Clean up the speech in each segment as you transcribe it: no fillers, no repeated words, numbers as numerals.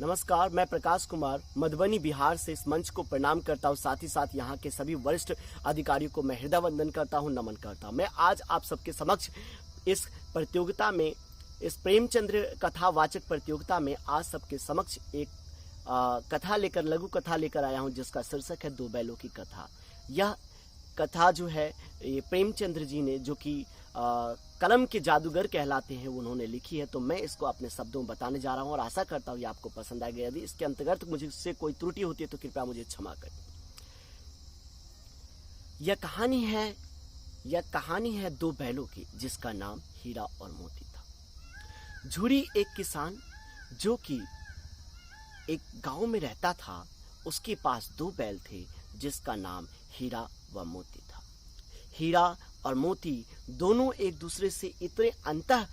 नमस्कार, मैं प्रकाश कुमार मधुबनी बिहार से इस मंच को प्रणाम करता हूँ। साथ ही साथ यहाँ के सभी वरिष्ठ अधिकारियों को मैं हृदय वंदन करता हूँ, नमन करता हूँ। मैं आज आप सबके समक्ष इस प्रतियोगिता में, इस प्रेमचंद्र कथावाचक प्रतियोगिता में आज सबके समक्ष एक कथा लेकर, लघु कथा लेकर आया हूँ, जिसका शीर्षक है दो बैलों की कथा। यह कथा जो है ये प्रेमचंद्र जी ने, जो कि कलम के जादूगर कहलाते हैं, उन्होंने लिखी है। तो मैं इसको अपने शब्दों में बताने जा रहा हूं और आशा करता हूं ये आपको पसंद आएगा। यदि इसके अंतर्गत मुझसे कोई त्रुटि होती है तो कृपया मुझे क्षमा करें। यह कहानी है दो बैलों की, जिसका नाम हीरा और मोती था। झूरी एक किसान जो कि एक गांव में रहता था, उसके पास दो बैल थे, जिसका नाम हीरा व मोती था। हीरा और मोती दोनों एक दूसरे से इतने अंतः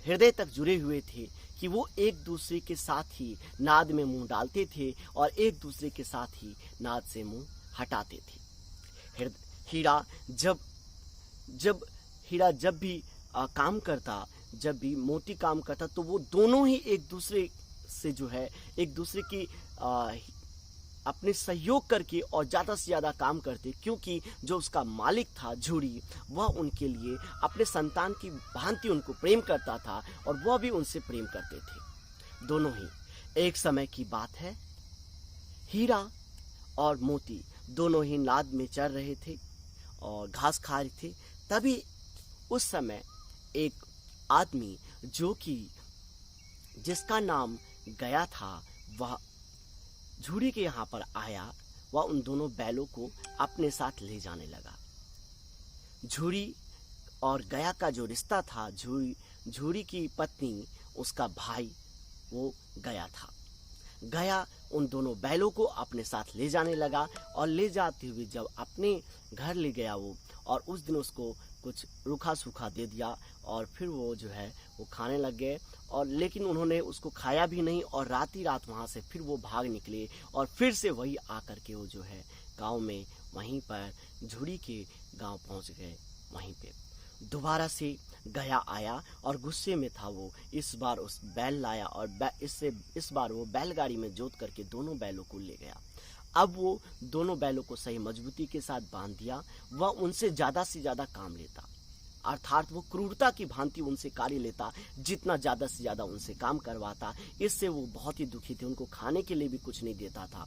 हृदय तक जुड़े हुए थे कि वो एक दूसरे के साथ ही नाद में मुंह डालते थे और एक दूसरे के साथ ही नाद से मुंह हटाते थे। हीरा जब भी काम करता, जब भी मोती काम करता, तो वो दोनों ही एक दूसरे से जो है, एक दूसरे की अपने सहयोग करके और ज़्यादा से ज़्यादा काम करते, क्योंकि जो उसका मालिक था झूरी, वह उनके लिए अपने संतान की भांति उनको प्रेम करता था और वह भी उनसे प्रेम करते थे दोनों ही। एक समय की बात है, हीरा और मोती दोनों ही नाद में चर रहे थे और घास खा रहे थे। तभी उस समय एक आदमी जो कि जिसका नाम गया था, वह झूरी के यहाँ पर आया। वह उन दोनों बैलों को अपने साथ ले जाने लगा। झूरी और गया का जो रिश्ता था, झूरी की पत्नी, उसका भाई वो गया था। गया उन दोनों बैलों को अपने साथ ले जाने लगा और ले जाते हुए जब अपने घर ले गया वो, और उस दिन उसको कुछ रूखा सूखा दे दिया और फिर वो जो है वो खाने लग गए। और लेकिन उन्होंने उसको खाया भी नहीं और रात ही रात वहाँ से फिर वो भाग निकले और फिर से वही आकर के वो जो है गांव में, वहीं पर झूरी के गांव पहुँच गए। वहीं पे दोबारा से गया आया और गुस्से में था वो। इस बार उस बैल लाया और इस बार वो बैलगाड़ी में जोत करके दोनों बैलों को ले गया। अब वो दोनों बैलों को सही मजबूती के साथ बांध दिया। वह उनसे ज़्यादा से ज़्यादा काम लेता, अर्थात वो क्रूरता की भांति उनसे कार्य लेता, जितना ज़्यादा से ज़्यादा उनसे काम करवाता। इससे वो बहुत ही दुखी थे। उनको खाने के लिए भी कुछ नहीं देता था।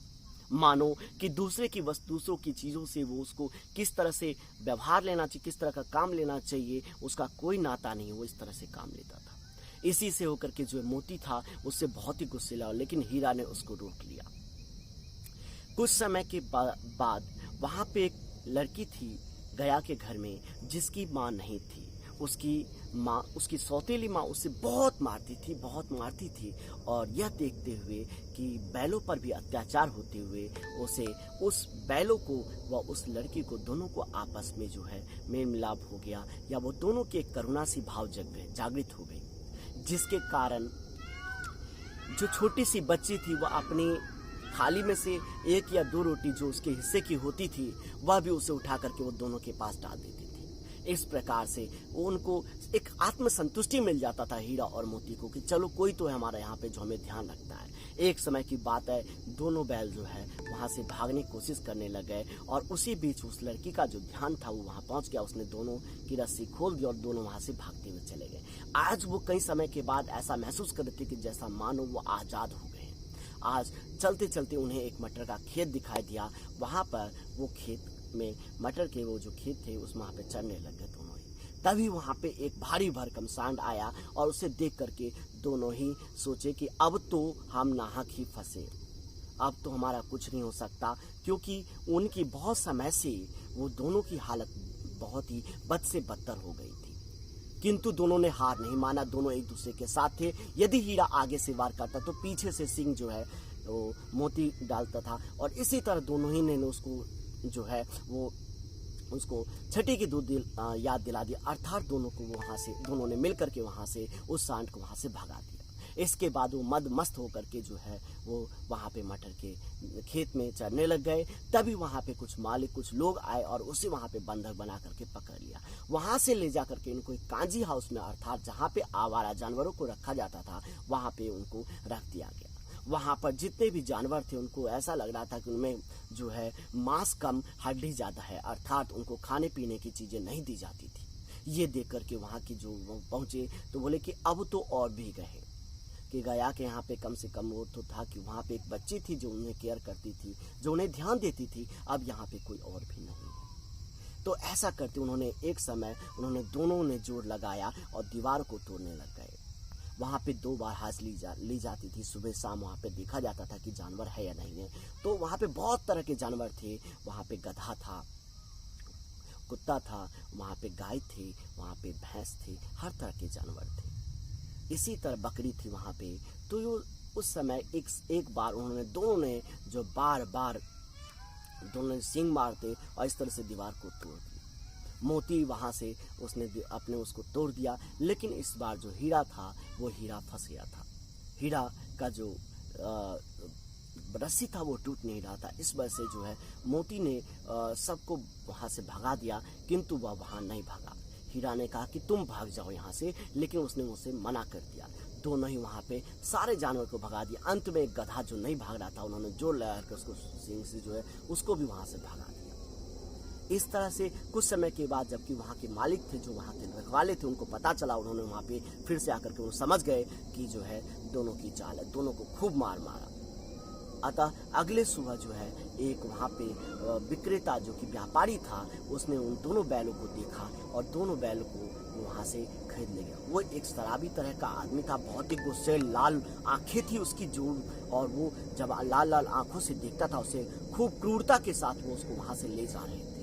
मानो कि दूसरों की चीज़ों से वो उसको किस तरह से व्यवहार लेना चाहिए, किस तरह का काम लेना चाहिए, उसका कोई नाता नहीं, वो इस तरह से काम लेता था। इसी से होकर के जो मोती था उससे बहुत ही गुस्से लगा, लेकिन हीरा ने उसको रोक लिया। कुछ समय के बाद वहाँ पे एक लड़की थी गया के घर में, जिसकी माँ नहीं थी। उसकी सौतेली माँ उसे बहुत मारती थी और यह देखते हुए कि बैलों पर भी अत्याचार होते हुए उस बैलों को व उस लड़की को, दोनों को आपस में जो है मेल मिलाप हो गया, या वो दोनों के करुणा सी भाव जागृत हो गई, जिसके कारण जो छोटी सी बच्ची थी वह अपनी थाली में से एक या दो रोटी जो उसके हिस्से की होती थी, वह भी उसे उठा करके वो दोनों के पास डाल देती थी। इस प्रकार से उनको एक आत्मसंतुष्टि मिल जाता था हीरा और मोती को, कि चलो कोई तो है हमारा यहाँ पे जो हमें ध्यान रखता है। एक समय की बात है, दोनों बैल जो है वहाँ से भागने की कोशिश करने लग गए और उसी बीच उस लड़की का जो ध्यान था वो वहाँ पहुँच गया। उसने दोनों की रस्सी खोल दी और दोनों वहाँ से भागते हुए चले गए। आज वो कई समय के बाद ऐसा महसूस कर रहे थे कि जैसा मानो वो आज़ाद हो गए। आज चलते चलते उन्हें एक मटर का खेत दिखाई दिया। वहाँ पर वो खेत में मटर के वो जो खेत थे उसमें वहाँ पे चढ़ने लग गए दोनों ही। तभी वहाँ पे एक भारी भरकम सांड आया और उसे देख करके दोनों ही सोचे कि अब तो हम नाहक ही फंसे, अब तो हमारा कुछ नहीं हो सकता, क्योंकि उनकी बहुत समय से वो दोनों की हालत बहुत ही बद से बदतर हो गई थी। किंतु दोनों ने हार नहीं माना, दोनों एक दूसरे के साथ थे। यदि हीरा आगे से वार करता तो पीछे से सिंह जो है वो मोती डालता था, और इसी तरह दोनों ही ने उसको जो है वो उसको छठी की दूध याद दिला दी, अर्थात दोनों ने मिलकर के वहाँ से उस सांड को वहाँ से भगा दिया। इसके बाद वो मस्त होकर के जो है वो वहाँ पे मटर के खेत में चरने लग गए। तभी वहाँ पे कुछ लोग आए और उसे वहाँ पे बंधक बना करके पकड़ लिया। वहाँ से ले जा करके इनको एक कांजी हाउस में, अर्थात जहाँ पे आवारा जानवरों को रखा जाता था, वहाँ पे उनको रख दिया गया। वहाँ पर जितने भी जानवर थे उनको ऐसा लग रहा था कि उनमें जो है मांस कम हड्डी ज़्यादा है, अर्थात उनको खाने पीने की चीज़ें नहीं दी जाती थी। ये देख करके वहाँ की जो पहुँचे तो बोले कि अब तो और भी गए, कि गया कि यहाँ पे कम से कम वो तो था कि वहाँ पे एक बच्ची थी जो उन्हें केयर करती थी, जो उन्हें ध्यान देती थी, अब यहाँ पे कोई और भी नहीं है। तो ऐसा करते उन्होंने एक समय दोनों ने जोर लगाया और दीवार को तोड़ने लग गए। वहाँ पे 2 बार हाथ ली जाती थी, सुबह शाम वहाँ पे देखा जाता था कि जानवर है या नहीं है। तो वहाँ पे बहुत तरह के जानवर थे, वहाँ पे गधा था, कुत्ता था, वहाँ पे गाय थी, वहाँ पे भैंस थी, हर तरह के जानवर थे। इसी तरह बकरी थी वहाँ पे। तो उस समय एक बार दोनों ने जो बार दोनों ने सींग मारते और इस तरह से दीवार को तोड़ दिया। मोती वहाँ से उसने अपने उसको तोड़ दिया, लेकिन इस बार जो हीरा था वो हीरा फंस गया था। हीरा का जो रस्सी था वो टूट नहीं रहा था। इस वजह से जो है मोती ने सबको वहाँ से भगा दिया, किंतु वह वहाँ नहीं भागा। हीरा ने कहा कि तुम भाग जाओ यहाँ से, लेकिन उसने उसे मना कर दिया। दोनों ही वहाँ पे सारे जानवर को भगा दिया। अंत में एक गधा जो नहीं भाग रहा था, उन्होंने जोर लगा कर उसको सींग से जो है उसको भी वहाँ से भगा दिया। इस तरह से कुछ समय के बाद जबकि वहाँ के मालिक थे, जो वहाँ के रखवाले थे, उनको पता चला, उन्होंने वहाँ पे फिर से आकर के वो समझ गए कि जो है दोनों की चाल है, दोनों को खूब मारा। अतः अगले सुबह जो है एक वहाँ पे विक्रेता जो कि व्यापारी था, उसने उन दोनों बैलों को देखा और दोनों बैलों को वहाँ से खरीद ले गया। वो एक शराबी तरह का आदमी था, बहुत ही गुस्से, लाल आंखें थी उसकी जो, और वो जब लाल लाल आंखों से देखता था उसे खूब क्रूरता के साथ वो उसको वहाँ से ले जा रहे थे।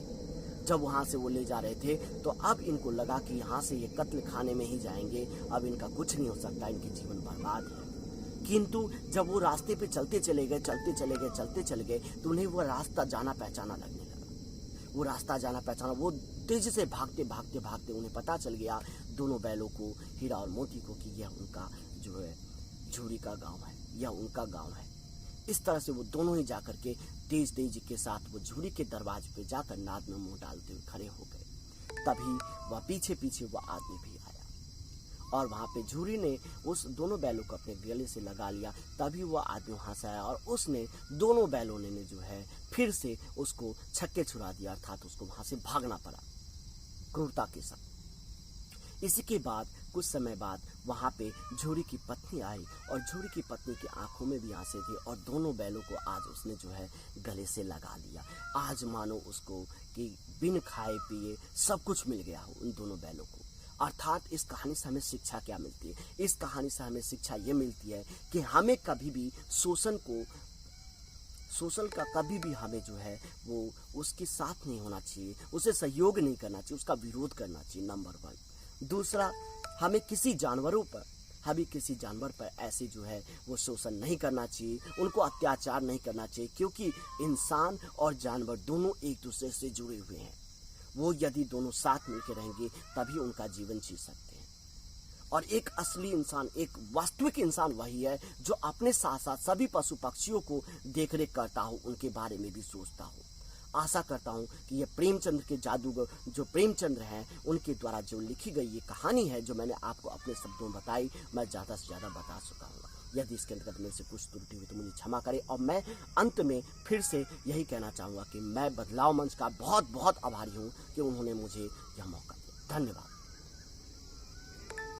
जब वहाँ से वो ले जा रहे थे तो अब इनको लगा कि यहाँ से ये कत्ल खाने में ही जाएंगे, अब इनका कुछ नहीं हो सकता, इनके जीवन बर्बाद है। किंतु जब वो रास्ते पे चलते चले गए तो उन्हें वो रास्ता जाना पहचाना लगने लगा। वो रास्ता जाना पहचाना, वो तेजी से भागते उन्हें पता चल गया दोनों बैलों को, हीरा और मोती को, कि यह उनका जो है झूरी का गांव है, यह उनका गांव है। इस तरह से वो दोनों ही जाकर के तेज के साथ वो झूरी के दरवाजे पे जाकर नाद में मुंह डालते हुए खड़े हो गए। तभी वह पीछे वह आदमी भी आया और वहाँ पे झूरी ने उस दोनों बैलों को अपने गले से लगा लिया। तभी वह आदमी वहाँ से आया और उसने दोनों बैलों ने जो है फिर से उसको छक्के छुड़ा दिया, अर्थात उसको वहाँ से भागना पड़ा क्रूरता के साथ। इसी के बाद कुछ समय बाद वहाँ पे झूरी की पत्नी आई और झूरी की पत्नी की आंखों में भी आंसू थे और दोनों बैलों को आज उसने जो है गले से लगा लिया। आज मानो उसको कि बिन खाए पिए सब कुछ मिल गया हो उन दोनों बैलों को। अर्थात इस कहानी से हमें शिक्षा क्या मिलती है? इस कहानी से हमें शिक्षा ये मिलती है कि हमें कभी भी शोषण का कभी भी हमें जो है वो उसके साथ नहीं होना चाहिए, उसे सहयोग नहीं करना चाहिए, उसका विरोध करना चाहिए, नंबर 1। दूसरा, हमें किसी जानवर पर ऐसे जो है वो शोषण नहीं करना चाहिए, उनको अत्याचार नहीं करना चाहिए, क्योंकि इंसान और जानवर दोनों एक दूसरे से जुड़े हुए हैं। वो यदि दोनों साथ मिलकर रहेंगे तभी उनका जीवन जी सकते हैं। और एक असली इंसान, एक वास्तविक इंसान वही है जो अपने साथ साथ सभी पशु पक्षियों को देखरेख करता हो, उनके बारे में भी सोचता हो। आशा करता हूँ कि ये प्रेमचंद्र के जादूगर जो प्रेमचंद्र हैं उनके द्वारा जो लिखी गई ये कहानी है, जो मैंने आपको अपने शब्दों में बताई, मैं ज़्यादा से ज़्यादा बता चुका हूँ। यदि इसके अंतर्गत मेरे से कुछ त्रुटि हुई तो मुझे क्षमा करें। और मैं अंत में फिर से यही कहना चाहूँगा कि मैं बदलाव मंच का बहुत बहुत आभारी हूँ कि उन्होंने मुझे यह मौका दिया। धन्यवाद।